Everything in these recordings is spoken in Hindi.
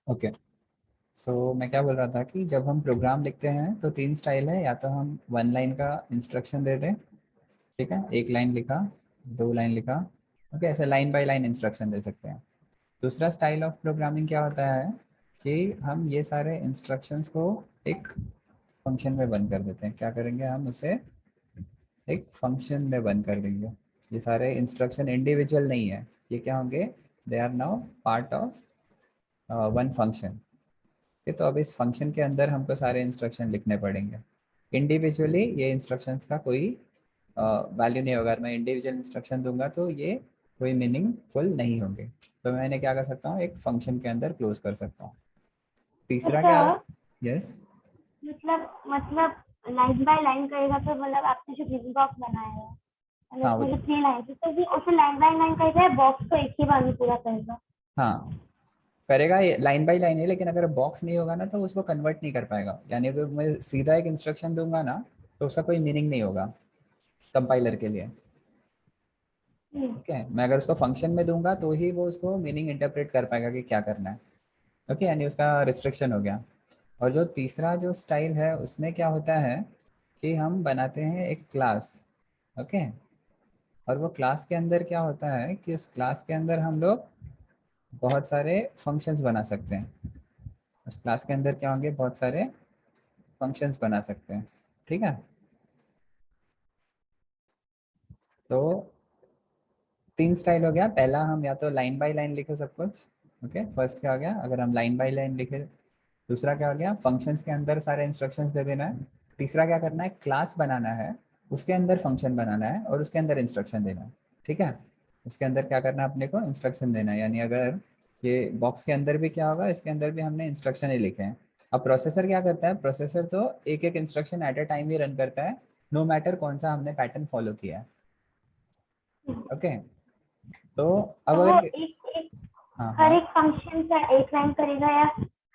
ओके, सो मैं क्या बोल रहा था कि जब हम प्रोग्राम लिखते हैं तो तीन स्टाइल है, या तो हम वन लाइन का इंस्ट्रक्शन दे दें, ठीक है, एक लाइन लिखा, दो लाइन लिखा, ओके, ऐसे लाइन बाय लाइन इंस्ट्रक्शन दे सकते हैं। दूसरा स्टाइल ऑफ प्रोग्रामिंग क्या होता है कि हम ये सारे इंस्ट्रक्शंस को एक फंक्शन में बंद कर देते हैं। क्या करेंगे, हम उसे एक फंक्शन में बंद कर देंगे। ये सारे इंस्ट्रक्शन इंडिविजुअल नहीं है, ये क्या होंगे, they are now part of one function. तो अब इस फंक्शन के अंदर हमको सारे इंस्ट्रक्शन लिखने पड़ेंगे। इंडिविजुअली ये इंस्ट्रक्शंस का कोई वैल्यू नहीं होगा। अगर मैं इंडिविजुअल इंस्ट्रक्शन दूंगा तो ये कोई मीनिंगफुल नहीं होंगे। तो मैंने क्या कर सकता हूँ, एक फंक्शन के अंदर क्लोज कर सकता हूँ। तीसरा क्या, सर यस, मतलब लाइन बाय लाइन करेगा तो मतलब आपने जो गिव बॉक्स बनाया है मतलब हाँ उसमें जो 3 लाइन थी तो भी उसे लाइन बाय लाइन करेगा या बॉक्स को एक ही बार में पूरा करेगा? हाँ करेगा, ये लाइन बाय लाइन है, लेकिन अगर बॉक्स नहीं होगा ना तो उसको कन्वर्ट नहीं कर पाएगा। यानी अगर मैं सीधा एक इंस्ट्रक्शन दूंगा ना तो उसका कोई मीनिंग नहीं होगा कंपाइलर के लिए। हम्म। ओके, मैं अगर उसको फंक्शन में दूंगा तो ही वो उसको मीनिंग इंटरप्रेट कर पाएगा कि क्या करना है। ओके, यानी उसका रिस्ट्रिक्शन हो गया। और जो तीसरा जो स्टाइल है उसमें क्या होता है कि हम बनाते हैं एक क्लास। ओके, और वो क्लास के अंदर क्या होता है कि उस क्लास के अंदर हम लोग बहुत सारे फंक्शंस बना सकते हैं। उस क्लास के अंदर क्या होंगे, बहुत सारे फंक्शंस बना सकते हैं, ठीक है। तो तीन स्टाइल हो गया। पहला हम या तो लाइन बाय लाइन लिखे सब कुछ, ओके, फर्स्ट क्या हो गया, अगर हम लाइन बाय लाइन लिखे। दूसरा क्या हो गया, फंक्शंस के अंदर सारे इंस्ट्रक्शंस दे देना है। तीसरा क्या करना है, क्लास बनाना है, उसके अंदर फंक्शन बनाना है और उसके अंदर इंस्ट्रक्शन देना है, ठीक है। उसके अंदर क्या करना है, अपने को इंस्ट्रक्शन देना है। यानी अगर ये बॉक्स के अंदर भी क्या होगा, इसके अंदर भी हमने इंस्ट्रक्शन ही लिखे हैं। अब प्रोसेसर क्या करता है, प्रोसेसर तो एक एक instruction at a time he run करता है, नो मैटर कौन सा हमने पैटर्न फॉलो किया है। ओके, तो अब तो वो अगर, एक एक हाँ हर हाँ एक फंक्शन का एक लाइन करेगा या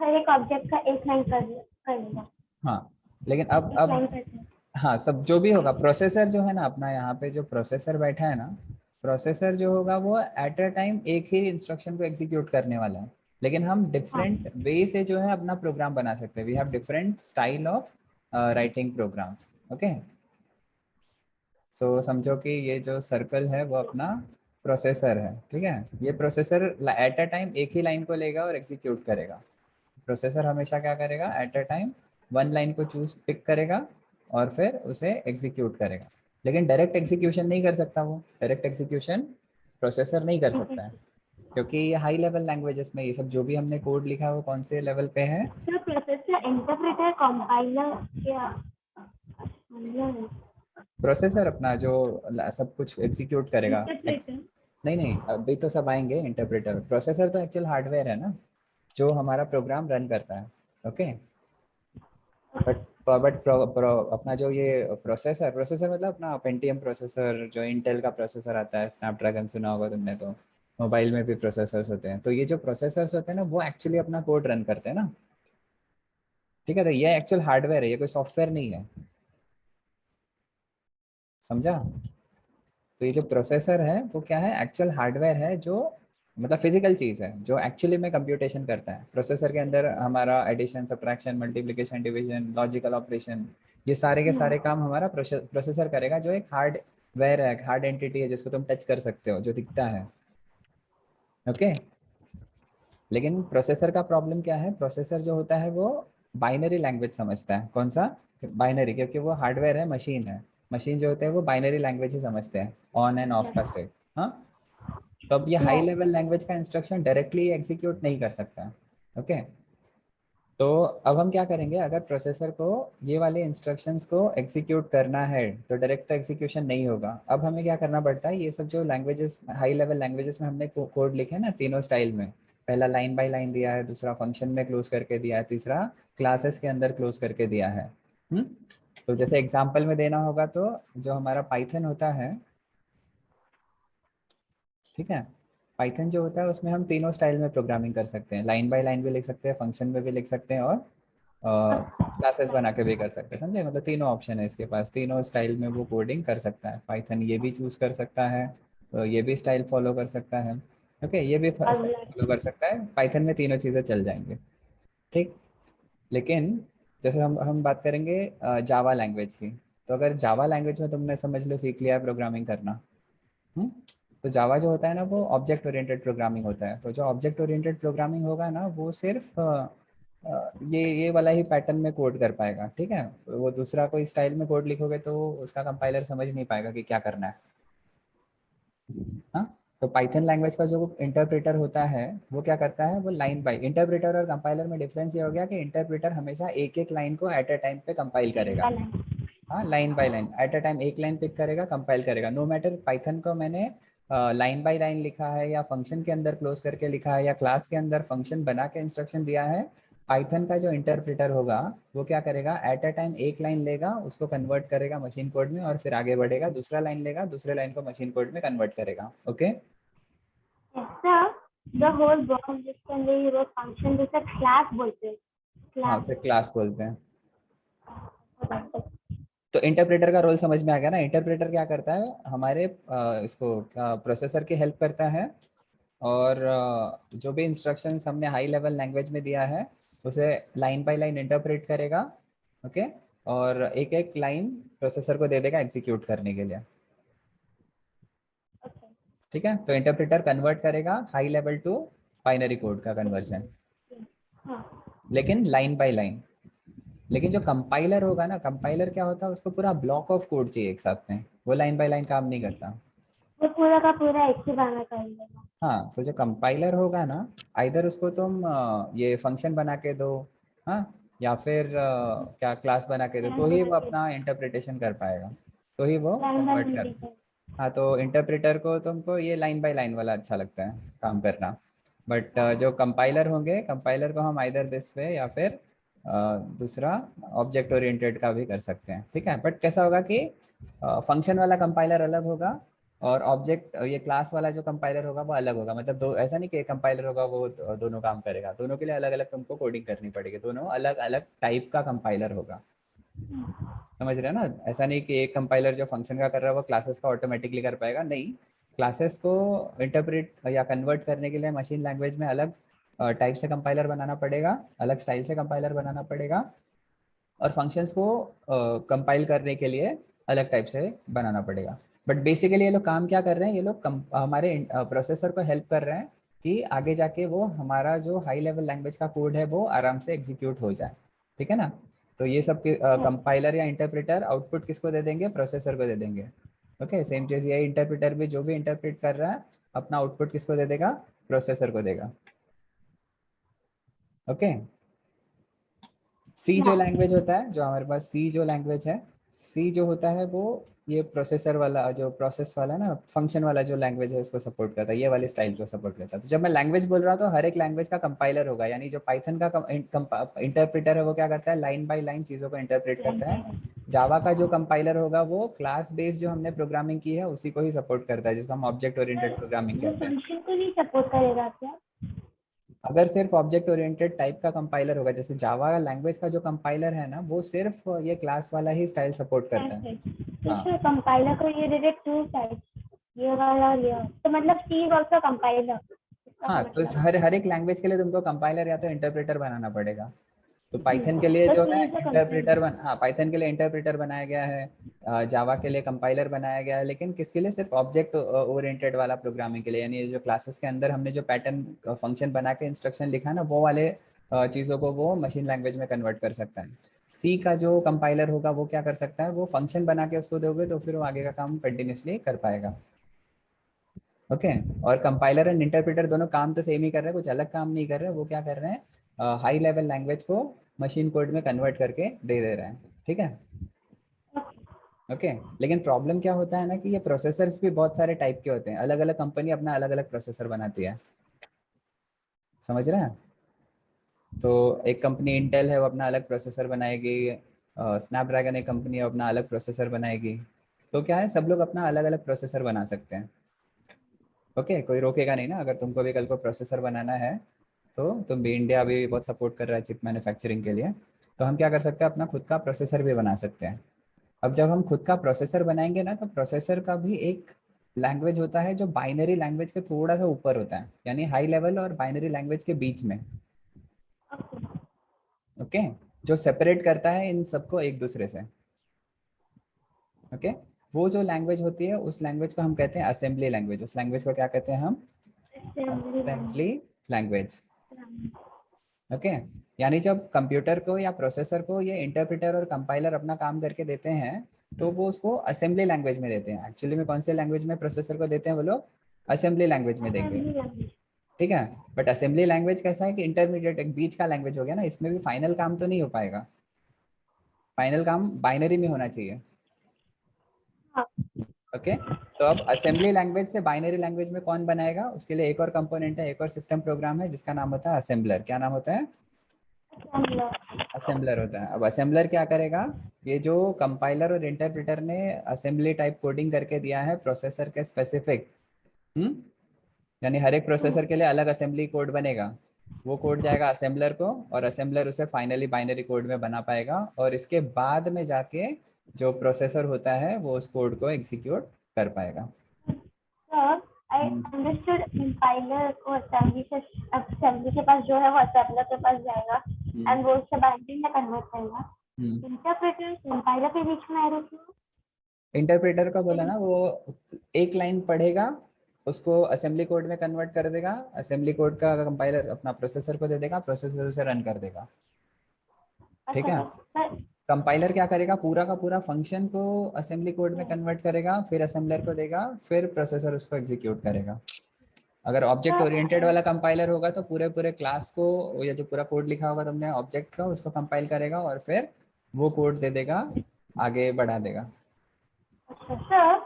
हर एक ऑब्जेक्ट का एक लाइन करेगा? हाँ, लेकिन एक अब लाइन करते हैं। हाँ, सब जो भी होगा, प्रोसेसर जो है ना अपना, यहाँ पे जो प्रोसेसर बैठा है ना, प्रोसेसर जो होगा वो एट अ टाइम एक ही इंस्ट्रक्शन को एग्जीक्यूट करने वाला है। लेकिन हम हाँ। डिफरेंट वे से जो है अपना प्रोग्राम बना सकते हैं। We have different style of writing programs. Okay, so समझो कि ये जो सर्कल है वो अपना प्रोसेसर है, ठीक है। ये प्रोसेसर एट अ टाइम एक ही लाइन को लेगा और एग्जीक्यूट करेगा। प्रोसेसर हमेशा क्या करेगा, at a time one line को चूज पिक करेगा और फिर उसे एग्जीक्यूट करेगा। लेकिन डायरेक्ट एग्जीक्यूशन नहीं कर सकता, वो डायरेक्ट एग्जीक्यूशन प्रोसेसर नहीं कर सकता है, क्योंकि ये हाई लेवल लैंग्वेजेस में ये सब जो भी हमने कोड लिखा है वो कौन से लेवल पे है। तो प्रोसेसर इंटरप्रेटर कंपाइलर क्या मतलब प्रोसेसर अपना जो सब कुछ एग्जीक्यूट करेगा। इंटरप्रेटर? नहीं नहीं, अभी तो सब आएंगे इंटरप्रेटर। प्रोसेसर तो एक्चुअल हार्डवेयर है ना, जो हमारा प्रोग्राम रन करता है। ओके, बट अपना जो ये प्रोसेसर प्रोसेसर मतलब अपना पेंटियम प्रोसेसर, जो इंटेल का प्रोसेसर आता है, स्नैपड्रैगन सुना होगा तुमने तो। मोबाइल में भी प्रोसेसर्स होते हैं, तो ये जो प्रोसेसर्स होते हैं ना वो एक्चुअली अपना कोड रन करते हैं ना, ठीक है। तो ये एक्चुअल हार्डवेयर है, ये कोई सॉफ्टवेयर नहीं है, समझा। तो ये जो प्रोसेसर है वो क्या है, एक्चुअल हार्डवेयर है, जो मतलब फिजिकल चीज है जो एक्चुअली में कंप्यूटेशन करता है। प्रोसेसर के अंदर हमारा addition, subtraction, multiplication, division, logical operation, ये सारे के सारे काम हमारा प्रोसेसर करेगा, जो एक हार्डवेयर है, हार्ड एंटिटी है जिसको तुम टच कर सकते हो, जो दिखता है। ओके, लेकिन प्रोसेसर का प्रॉब्लम क्या है, प्रोसेसर जो होता है वो बाइनरी लैंग्वेज समझता है। कौन सा, बाइनरी, क्योंकि वो हार्डवेयर है, मशीन है। मशीन जो होते हैं वो बाइनरी लैंग्वेज ही समझते हैं, ऑन एंड ऑफ का स्टेट। हाँ, तो अब ये हाई लेवल लैंग्वेज का इंस्ट्रक्शन डायरेक्टली एग्जीक्यूट नहीं कर सकता। ओके, तो अब हम क्या करेंगे, अगर प्रोसेसर को ये वाले इंस्ट्रक्शंस को एग्जीक्यूट करना है तो डायरेक्ट तो एग्जीक्यूशन नहीं होगा। अब हमें क्या करना पड़ता है, ये सब जो लैंग्वेजेस, हाई लेवल लैंग्वेजेस में हमने कोड लिखे ना तीनों स्टाइल में, पहला लाइन बाय लाइन दिया है, दूसरा फंक्शन में क्लोज करके दिया है, तीसरा क्लासेस के अंदर क्लोज करके दिया है। हम्म, तो जैसे एग्जाम्पल में देना होगा तो जो हमारा पाइथन होता है, ठीक है, पाइथन जो होता है उसमें हम तीनों स्टाइल में प्रोग्रामिंग कर सकते हैं। लाइन बाय लाइन भी लिख सकते हैं, फंक्शन में भी लिख सकते हैं, और क्लासेस बना के भी कर सकते हैं, समझे। मतलब तीनों ऑप्शन है इसके पास, तीनों स्टाइल में वो कोडिंग कर सकता है पाइथन। ये भी चूज कर सकता है, तो ये भी स्टाइल फॉलो कर सकता है। ओके, ये भी और फॉलो कर सकता है, पाइथन में तीनों चीज़ें चल जाएंगे, ठीक। लेकिन जैसे हम बात करेंगे जावा लैंग्वेज की, तो अगर जावा लैंग्वेज में तुमने समझ लो सीख लिया प्रोग्रामिंग करना, हम्म, तो जावा जो होता है ना वो ऑब्जेक्ट ओरिएंटेड प्रोग्रामिंग होता है। तो जो ऑब्जेक्ट ओरिएंटेड प्रोग्रामिंग होगा ना वो सिर्फ ये वाला ही पैटर्न में कोड कर पाएगा, ठीक है। वो दूसरा कोई स्टाइल में कोड लिखोगे तो उसका कंपाइलर समझ नहीं पाएगा कि क्या करना है। हाँ, तो पाइथन लैंग्वेज का जो इंटरप्रेटर होता है वो क्या करता है, वो लाइन बाय, इंटरप्रेटर और कंपाइलर में डिफरेंस ये हो गया कि इंटरप्रेटर हमेशा एक एक लाइन को एट अ टाइम पे कंपाइल करेगा। हाँ, line by line at a time एक लाइन पिक करेगा, कंपाइल करेगा। नो मैटर पाइथन को मैंने लाइन बाय लाइन लिखा है या फंक्शन के अंदर क्लोज करके लिखा है या क्लास के अंदर फंक्शन बना के इंस्ट्रक्शन दिया है, पाइथन का जो इंटरप्रेटर होगा वो क्या करेगा, एट अ टाइम एक लाइन लेगा, उसको कन्वर्ट करेगा मशीन कोड में और फिर आगे बढ़ेगा, दूसरा लाइन लेगा, दूसरे लाइन को मशीन कोड में कन्वर्ट करेगा। ओके, ऐसा द होल ब्लॉक जिसके अंदर ये रोज फंक्शन जैसे क्लास बोलते हैं, हाँ क्लास। उसे क्लास बोलते हैं। तो इंटरप्रेटर का रोल समझ में आ गया ना। इंटरप्रेटर क्या करता है, हमारे इसको प्रोसेसर की हेल्प करता है, और जो भी इंस्ट्रक्शंस हमने हाई लेवल लैंग्वेज में दिया है उसे लाइन बाय लाइन इंटरप्रेट करेगा। ओके, और एक एक लाइन प्रोसेसर को दे देगा एग्जीक्यूट करने के लिए, ठीक है। तो इंटरप्रेटर कन्वर्ट करेगा high level to binary code का कन्वर्जन, लेकिन लाइन बाय लाइन। लेकिन जो कंपाइलर होगा ना, कंपाइलर क्या होता है, उसको पूरा ब्लॉक ऑफ कोड चाहिए एक साथ में, वो लाइन बाय लाइन काम नहीं करता। वो पूरा का पूरा एक ही बार में कर लेगा। हाँ, तो जो कंपाइलर होगा ना, आइदर उसको तुम ये फंक्शन बना के दो, हाँ, या फिर क्या क्लास बना के दो, तो लाइन ही बना वो के अपना इंटरप्रिटेशन कर पाएगा, तो ही वो लाइन बाय कन्वर्ट लाइन कर। टीचर। हाँ, तो इंटरप्रेटर को तुमको ये लाइन बाय लाइन वाला अच्छा लगता है काम करना, बट जो कंपाइलर होंगे, कंपाइलर को हम आइदर दिस वे या फिर दूसरा ऑब्जेक्ट ओरिएंटेड का भी कर सकते हैं, ठीक है। बट कैसा होगा कि फंक्शन वाला कंपाइलर अलग होगा और ऑब्जेक्ट ये क्लास वाला जो कंपाइलर होगा वो अलग होगा। मतलब दो, ऐसा नहीं कि एक कंपाइलर होगा वो दोनों काम करेगा, दोनों के लिए अलग अलग तुमको कोडिंग करनी पड़ेगी, दोनों अलग अलग टाइप का कंपाइलर होगा। समझ रहे हो ना, ऐसा नहीं कि एक कंपाइलर जो फंक्शन का कर रहा है वो क्लासेस का ऑटोमेटिकली कर पाएगा, नहीं। क्लासेस को इंटरप्रेट या कन्वर्ट करने के लिए मशीन लैंग्वेज में अलग टाइप से कंपाइलर बनाना पड़ेगा, अलग स्टाइल से कंपाइलर बनाना पड़ेगा, और फंक्शंस को कंपाइल करने के लिए अलग टाइप से बनाना पड़ेगा। बट बेसिकली ये लोग काम क्या कर रहे हैं, ये लोग हमारे प्रोसेसर को हेल्प कर रहे हैं कि आगे जाके वो हमारा जो हाई लेवल लैंग्वेज का कोड है वो आराम से एग्जीक्यूट हो जाए, ठीक है ना। तो ये सब कंपाइलर या इंटरप्रेटर आउटपुट किसको दे देंगे, प्रोसेसर को दे देंगे। ओके, सेम चीज ये इंटरप्रेटर भी जो भी इंटरप्रेट कर रहा है अपना आउटपुट किसको दे देगा, प्रोसेसर को देगा। ओके, सी जो लैंग्वेज होता है, जो हमारे पास सी जो लैंग्वेज है, सी जो होता है वो ये प्रोसेसर वाला जो प्रोसेस वाला ना फंक्शन वाला जो लैंग्वेज है उसको सपोर्ट करता है, ये वाली स्टाइल को सपोर्ट करता है। तो जब मैं लैंग्वेज बोल रहा हूँ तो हर एक लैंग्वेज का कंपाइलर होगा, यानी जो पाइथन का इंटरप्रेटर है वो क्या करता है, लाइन बाय लाइन चीज़ों को इंटरप्रेट करता है। जावा का जो कंपाइलर होगा वो क्लास बेस्ड जो हमने प्रोग्रामिंग की है उसी को ही सपोर्ट करता है, जिसको हम ऑब्जेक्ट ओरिएंटेड प्रोग्रामिंग वो कहते हैं। फंक्शन को नहीं सपोर्ट करेगा क्या? अगर सिर्फ ऑब्जेक्ट ओरिएंटेड टाइप का कंपाइलर होगा, जैसे जावा लैंग्वेज का जो कंपाइलर है ना वो सिर्फ ये क्लास वाला ही स्टाइल सपोर्ट करता है। ऐसे हाँ, तो कंपाइलर को ये दे दे टू साइड, ये वाला और ये वाला। तो मतलब सी इज आल्सो कंपाइलर, इसका हाँ, तो इस मतलब। हर एक लैंग्वेज के लिए तुमको कंपाइलर या तो इंटरप्रेटर बनाना पड़ेगा। तो पाइथन के लिए तो जो सी है इज द इंटरप्रेटर कंपाइलर। हाँ, पाइथन के लिए इंटरप्रेटर बनाया गया है, जावा के लिए कंपाइलर बनाया गया है, लेकिन किसके लिए, सिर्फ ऑब्जेक्ट ओरिएंटेड वाला प्रोग्रामिंग के लिए, यानी ये जो क्लासेस के अंदर हमने जो पैटर्न फंक्शन बना के इंस्ट्रक्शन लिखा है ना वो वाले चीज़ों को वो मशीन लैंग्वेज में कन्वर्ट कर सकता है। सी का जो कंपाइलर होगा वो क्या कर सकता है, वो फंक्शन बना के उसको दोगे तो फिर वो आगे का काम कंटिन्यूसली कर पाएगा। ओके, और कंपाइलर एंड इंटरप्रेटर दोनों काम तो सेम ही कर रहे हैं, कुछ अलग काम नहीं कर रहे हैं, वो क्या कर रहे हैं, हाई लेवल लैंग्वेज को मशीन कोड में कन्वर्ट करके दे रहे हैं, ठीक है। ओके, लेकिन प्रॉब्लम क्या होता है ना कि ये प्रोसेसर्स भी बहुत सारे टाइप के होते हैं, अलग अलग कंपनी अपना अलग अलग प्रोसेसर बनाती है, समझ रहे हैं। तो एक कंपनी इंटेल है वो अपना अलग प्रोसेसर बनाएगी, स्नैपड्रैगन एक कंपनी है अपना अलग प्रोसेसर बनाएगी। तो क्या है, सब लोग अपना अलग अलग प्रोसेसर बना सकते हैं। ओके, कोई रोकेगा नहीं ना, अगर तुमको भी कल को प्रोसेसर बनाना है तो तुम भी, इंडिया भी बहुत सपोर्ट कर रहा है चिप मैन्युफैक्चरिंग के लिए, तो हम क्या कर सकते हैं, अपना खुद का प्रोसेसर भी बना सकते हैं। अब जब हम खुद का प्रोसेसर बनाएंगे ना तो प्रोसेसर का भी एक लैंग्वेज होता है जो बाइनरी लैंग्वेज के थोड़ा सा ऊपर होता है, यानी हाई लेवल और बाइनरी लैंग्वेज के बीच में। ओके, जो सेपरेट करता है इन सबको एक दूसरे से। ओके, वो जो लैंग्वेज होती है उस लैंग्वेज को हम कहते हैं असेंबली लैंग्वेज। उस लैंग्वेज को क्या कहते हैं हम? Assembly language. ओके, यानी जब कंप्यूटर को या प्रोसेसर को ये इंटरप्रेटर और कंपाइलर अपना काम करके देते हैं तो वो उसको असेंबली लैंग्वेज में देते हैं। एक्चुअली में कौन से लैंग्वेज में प्रोसेसर को देते हैं वो लोग? असेंबली लैंग्वेज में देंगे। ठीक है, बट असेंबली लैंग्वेज कैसा है कि इंटरमीडिएट, एक बीच का लैंग्वेज हो गया ना, इसमें भी फाइनल काम तो नहीं हो पाएगा, फाइनल काम बाइनरी में होना चाहिए। ओके, तो अब असेंबली लैंग्वेज से बाइनरी लैंग्वेज में कौन बनाएगा? उसके लिए एक और कंपोनेंट है, एक और सिस्टम प्रोग्राम है जिसका नाम होता है असेंबलर। क्या नाम होता है? असेंबलर होता है। अब असेंबलर क्या करेगा? ये जो कंपाइलर और इंटरप्रेटर ने असेंबली टाइप कोडिंग करके दिया है प्रोसेसर के स्पेसिफिक, यानी हर एक प्रोसेसर के लिए अलग असेंबली कोड बनेगा, वो कोड जाएगा असेंबलर को और असेंबलर उसे फाइनली बाइनरी कोड में बना पाएगा, और इसके बाद में जाके जो प्रोसेसर होता है वो उस कोड को एग्जीक्यूट कर पाएगा। आई अंडरस्टूड कंपाइलर को असेंबली के पास जो है वो असेंबलर के पास जाएगा एंड वो उससे बाइनरी में कन्वर्ट करेगा। इंटरप्रेटर कंपाइलर के बीच में एरर क्यों? इंटरप्रेटर का बोला ना, वो एक लाइन पढ़ेगा, उसको असेंबली कोड में कन्वर्ट कर देगा, असेंबली कोड का कंपाइलर अपना प्रोसेसर को दे देगा, प्रोसेसर उसे रन कर देगा। ठीक है, कंपाइलर क्या करेगा? पूरा का पूरा फंक्शन को असेंबली कोड में कन्वर्ट करेगा, फिर असेंबलर को देगा, फिर प्रोसेसर उसको एग्जीक्यूट करेगा। अगर ऑब्जेक्ट ओरिएंटेड वाला कंपाइलर होगा तो पूरे पूरे क्लास को, या जो पूरा कोड लिखा होगा तुमने ऑब्जेक्ट का, उसको कंपाइल करेगा और फिर वो कोड दे देगा, आगे बढ़ा देगा। Sir,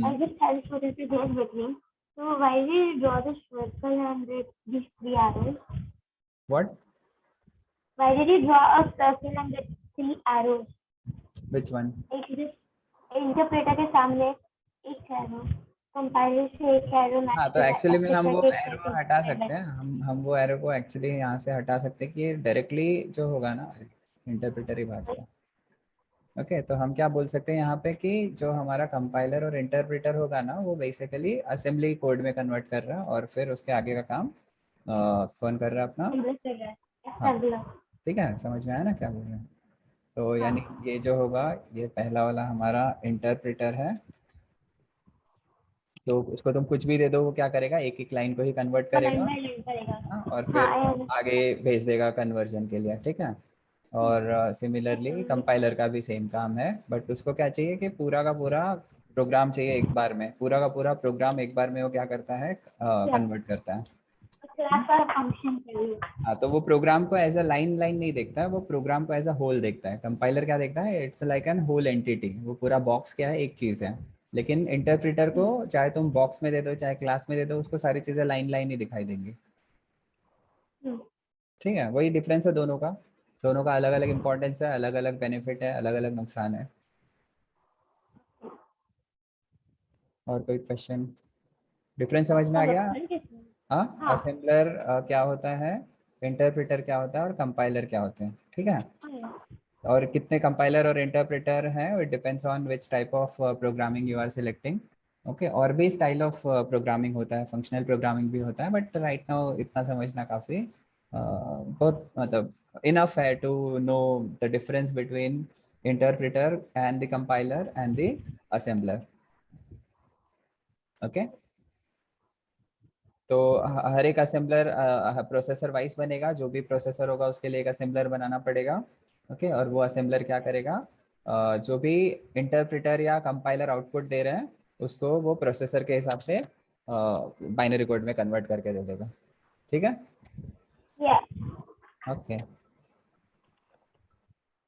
I just had for you to go between. So why we draw this circle and these three arrows? What? Why did you draw a circle and with three arrows? Which one? एक जिस इंटरप्रेटर के सामने एक एरो, कंपाइलर से एक एरो, हाँ, तो एक्चुअली में हम वो एरो हटा सकते हैं, हम वो एरो को एक्चुअली यहाँ से हटा सकते हैं कि डायरेक्टली जो होगा ना इंटरप्रेटर ही बात का। ओके, तो हम क्या बोल सकते हैं यहाँ पे कि जो हमारा कंपाइलर और इंटरप्रेटर होगा ना, वो बेसिकली असेंबली कोड में कन्वर्ट कर रहा है और फिर उसके आगे का काम कौन कर रहा है अपना? हाँ, ठीक है, समझ में आया ना क्या बोल रहे हैं? तो यानी ये जो होगा, ये पहला वाला हमारा इंटरप्रेटर है, तो उसको तुम कुछ भी दे दो वो क्या करेगा? एक एक लाइन को ही कन्वर्ट करेगा। हाँ, और फिर आगे भेज देगा कन्वर्जन के लिए। ठीक है, और सिमिलरली कंपाइलर का भी सेम काम है, बट उसको क्या चाहिए कि पूरा का पूरा प्रोग्राम चाहिए एक बार में, पूरा का पूरा प्रोग्राम एक बार में वो क्या करता है? कन्वर्ट करता है। हाँ, तो वो प्रोग्राम को एज अ लाइन नहीं देखता है, वो प्रोग्राम को एज अ होल देखता है। कंपाइलर क्या देखता है? It's like an whole entity, वो पूरा बॉक्स क्या है? एक चीज है। लेकिन इंटरप्रेटर को चाहे तुम बॉक्स में दे दो चाहे क्लास में दे दो, उसको सारी चीजें लाइन ही दिखाई देंगी। ठीक है, वही डिफरेंस है दोनों का। दोनों का अलग अलग इंपॉर्टेंस है, अलग अलग बेनिफिट है, अलग अलग नुकसान है। और कोई क्वेश्चन? डिफरेंस समझ में आ गया? हाँ, असेंबलर क्या होता है, इंटरप्रेटर क्या होता है, और कंपाइलर क्या होते हैं। ठीक है, और कितने कंपाइलर और इंटरप्रेटर हैं, it depends on which type of programming you are selecting. Okay, और भी स्टाइल ऑफ प्रोग्रामिंग होता है, फंक्शनल प्रोग्रामिंग भी होता है, बट राइट नाउ इतना समझना काफ़ी बहुत मतलब इनफ है to know the difference between interpreter and the compiler and the assembler. Okay, तो हर एक असेंबलर प्रोसेसर वाइज बनेगा, जो भी प्रोसेसर होगा उसके लिए एक असेंबलर बनाना पड़ेगा। ओके, और वो असेंबलर क्या करेगा? जो भी इंटरप्रेटर या कंपाइलर आउटपुट दे रहे हैं उसको वो प्रोसेसर के हिसाब से बाइनरी कोड में कन्वर्ट करके दे देगा। ठीक है, ओके।